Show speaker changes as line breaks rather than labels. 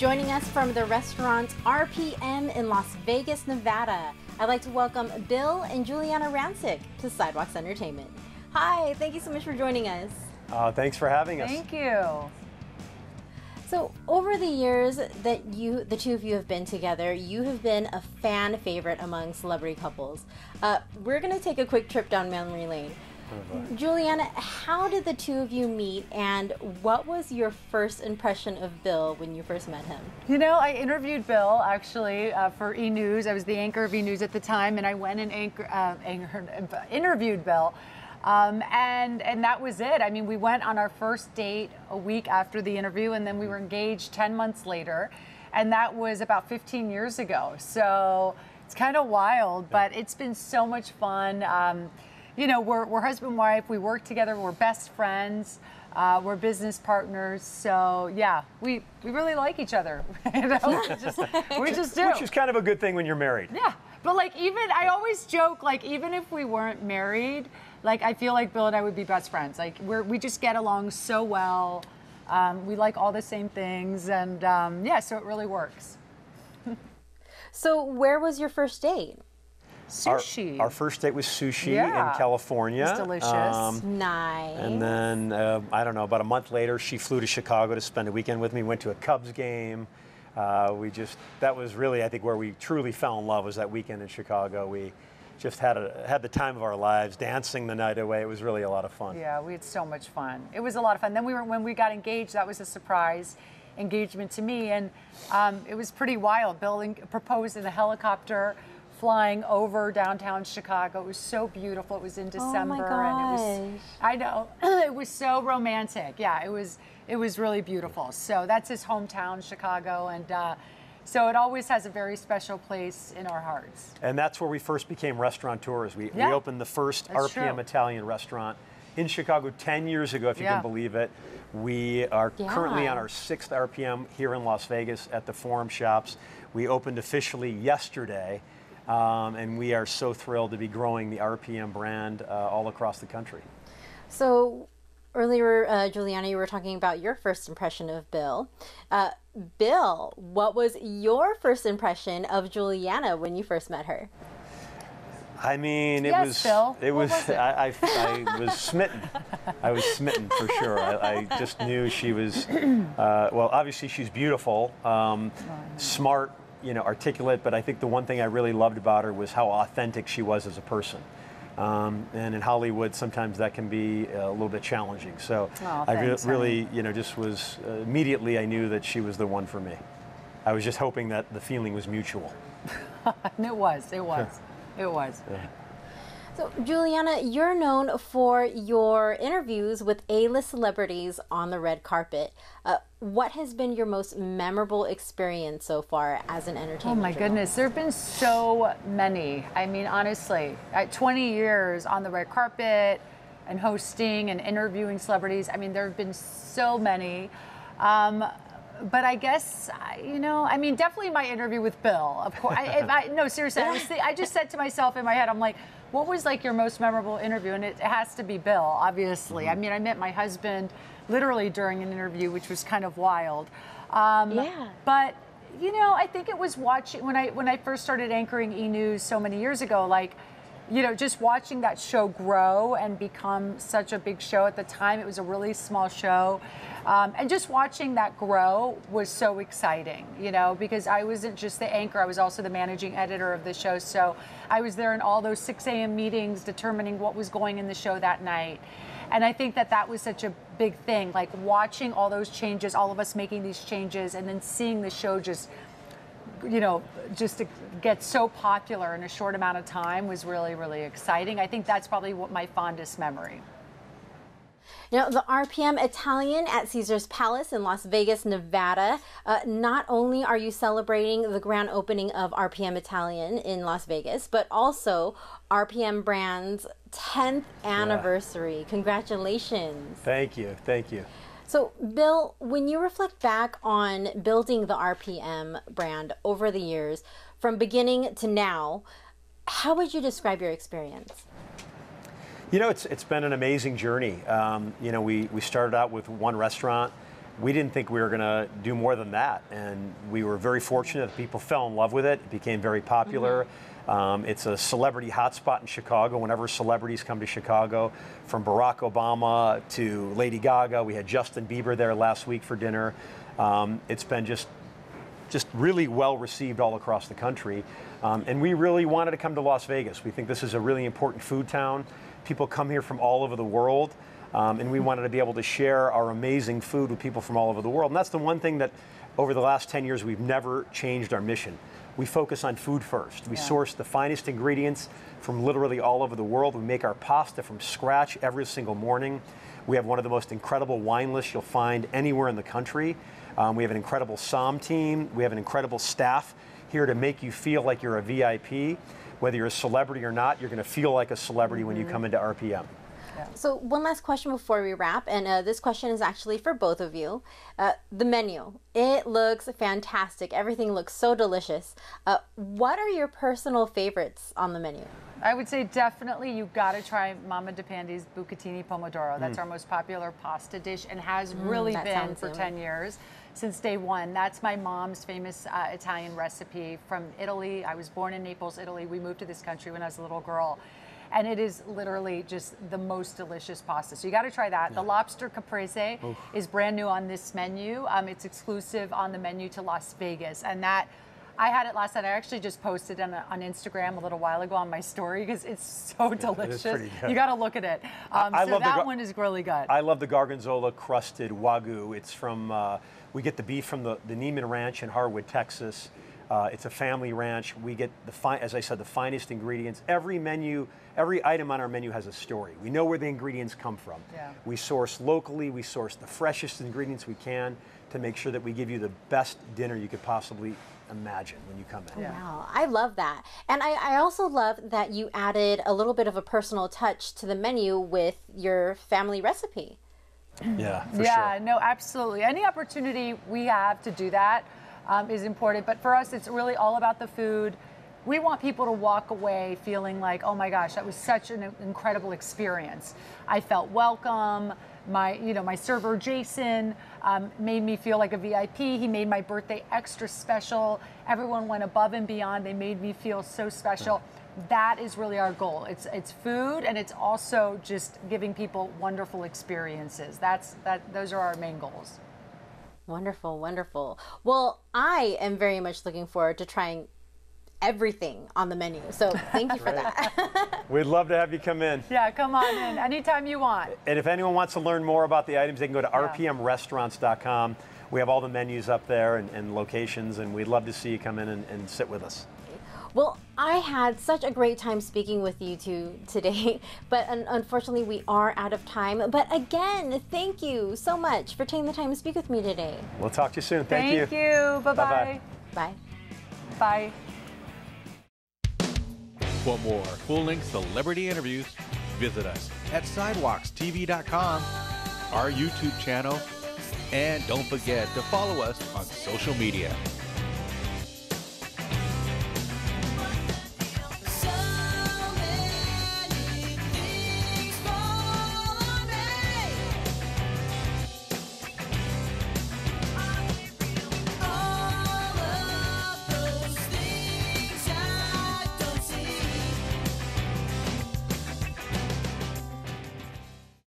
Joining us from the restaurant RPM in Las Vegas, Nevada, I'd like to welcome Bill and Giuliana Rancic to Sidewalks Entertainment. Hi, thank you so much for joining us.
Thanks for having us.
Thank you.
So over the years that the two of you have been together, you have been a fan favorite among celebrity couples. We're going to take a quick trip down memory lane. Giuliana, how did the two of you meet, and what was your first impression of Bill when you first met him?
You know, I interviewed Bill actually for E! News. I was the anchor of E! News at the time, and I went and interviewed Bill. And that was it. I mean, we went on our first date a week after the interview, and then we were engaged 10 months later, and that was about 15 years ago. So it's kind of wild, but it's been so much fun. You know, we're husband and wife. We work together. We're best friends. We're business partners. So yeah, we really like each other. You know, we just do.
Which is kind of a good thing when you're married.
Yeah, but like I always joke, like even if we weren't married, like I feel like Bill and I would be best friends. Like we just get along so well. We like all the same things, and yeah, so it really works.
So where was your first date?
Sushi.
Our first date was sushi in California.
It's delicious.
Nice.
And then, I don't know, about a month later, she flew to Chicago to spend a weekend with me, went to a Cubs game. That was really, I think, where we truly fell in love, was that weekend in Chicago. We just had the time of our lives, dancing the night away. It was really a lot of fun.
Yeah, we had so much fun. It was a lot of fun. Then when we got engaged, that was a surprise engagement to me, and it was pretty wild. Bill proposed in a helicopter flying over downtown Chicago. It was so beautiful. It was in December.
Oh my gosh.
And it was, I know, it was so romantic. Yeah, it was really beautiful. So that's his hometown, Chicago, and so it always has a very special place in our hearts.
And that's where we first became restaurateurs. We opened the first RPM Italian restaurant in Chicago 10 years ago, if you can believe it. We are currently on our 6th RPM here in Las Vegas at the Forum Shops. We opened officially yesterday. And we are so thrilled to be growing the RPM brand all across the country.
So earlier, Giuliana, you were talking about your first impression of Bill. Bill, what was your first impression of Giuliana when you first met her?
I mean,
Bill.
I was smitten. I was smitten for sure. I just knew she was, well, obviously she's beautiful, smart, you know, articulate, but I think the one thing I really loved about her was how authentic she was as a person. And in Hollywood, sometimes that can be a little bit challenging. So
thanks,
really, you know, just was, immediately I knew that she was the one for me. I was just hoping that the feeling was mutual.
And it was. Yeah.
So, Giuliana, you're known for your interviews with A-list celebrities on the red carpet. What has been your most memorable experience so far as an entertainment
Oh my
journalist?
goodness, there have been so many. I mean, honestly, at 20 years on the red carpet and hosting and interviewing celebrities, I mean, there have been so many. But I guess, you know, I mean, definitely my interview with Bill, of course. No, seriously, I just said to myself in my head, I'm like, what was like your most memorable interview? And it has to be Bill, obviously. I mean, I met my husband literally during an interview, which was kind of wild. But, you know, I think it was watching, when I first started anchoring E! News so many years ago, like, you know, just watching that show grow and become such a big show. At the time, it was a really small show. And just watching that grow was so exciting, you know, because I wasn't just the anchor, I was also the managing editor of the show. So I was there in all those 6 a.m. meetings determining what was going in the show that night. And I think that was such a big thing, like watching all those changes, all of us making these changes, and then seeing the show just, you know, just to get so popular in a short amount of time was really, really exciting. I think that's probably what my fondest memory.
Now, the RPM Italian at Caesar's Palace in Las Vegas, Nevada. Not only are you celebrating the grand opening of RPM Italian in Las Vegas, but also RPM brand's 10th anniversary. Congratulations.
Thank you. Thank you.
So, Bill, when you reflect back on building the RPM brand over the years, from beginning to now, how would you describe your experience?
You know, it's been an amazing journey. You know, we started out with one restaurant. we didn't think we were going to do more than that. And we were very fortunate that people fell in love with it. It became very popular. It's a celebrity hotspot in Chicago. Whenever celebrities come to Chicago, from Barack Obama to Lady Gaga, we had Justin Bieber there last week for dinner. It's been just really well received all across the country. And we really wanted to come to Las Vegas. We think this is a really important food town. People come here from all over the world. And we wanted to be able to share our amazing food with people from all over the world. And that's the one thing that over the last 10 years we've never changed our mission. We focus on food first. We source the finest ingredients from literally all over the world. We make our pasta from scratch every single morning. We have one of the most incredible wine lists you'll find anywhere in the country. We have an incredible SOM team. We have an incredible staff here to make you feel like you're a VIP. Whether you're a celebrity or not, you're going to feel like a celebrity when you come into RPM.
So one last question before we wrap, and this question is actually for both of you. The menu, it looks fantastic. Everything looks so delicious. What are your personal favorites on the menu?
I would say definitely you got to try Mama DePandi's Bucatini Pomodoro. That's our most popular pasta dish and has really been for 10 years, since day one. That's my mom's famous Italian recipe from Italy. I was born in Naples, Italy. We moved to this country when I was a little girl. And it is literally just the most delicious pasta. So you got to try that. The lobster caprese is brand new on this menu. It's exclusive on the menu to Las Vegas. And that, I had it last night. I actually just posted on Instagram a little while ago on my story because it's so delicious. You got to look at it. So that one is really good. I
love the Gorgonzola crusted Wagyu. It's from, we get the beef from the Neiman Ranch in Harwood, Texas. It's a family ranch. We get, as I said, the finest ingredients. Every item on our menu has a story. We know where the ingredients come from. We source locally. We source the freshest ingredients we can to make sure that we give you the best dinner you could possibly imagine when you come in.
Wow, I love that. And I also love that you added a little bit of a personal touch to the menu with your family recipe.
Yeah, for sure.
No, absolutely. Any opportunity we have to do that is important. But for us, it's really all about the food. We want people to walk away feeling like, oh my gosh, that was such an incredible experience. I felt welcome. My server, Jason, made me feel like a VIP. He made my birthday extra special. Everyone went above and beyond. They made me feel so special. That is really our goal. It's food, and it's also just giving people wonderful experiences. Those are our main goals.
Wonderful, wonderful. Well, I am very much looking forward to trying everything on the menu. So thank you for that.
We'd love to have you come in.
Yeah, come on in anytime you want.
And if anyone wants to learn more about the items, they can go to rpmrestaurants.com. We have all the menus up there and locations, and we'd love to see you come in and sit with us.
Well, I had such a great time speaking with you two today, but unfortunately we are out of time. But again, thank you so much for taking the time to speak with me today.
We'll talk to you soon. Thank you.
Thank you. Bye-bye.
Bye.
Bye.
For more full-length celebrity interviews, visit us at sidewalkstv.com, our YouTube channel, and don't forget to follow us on social media.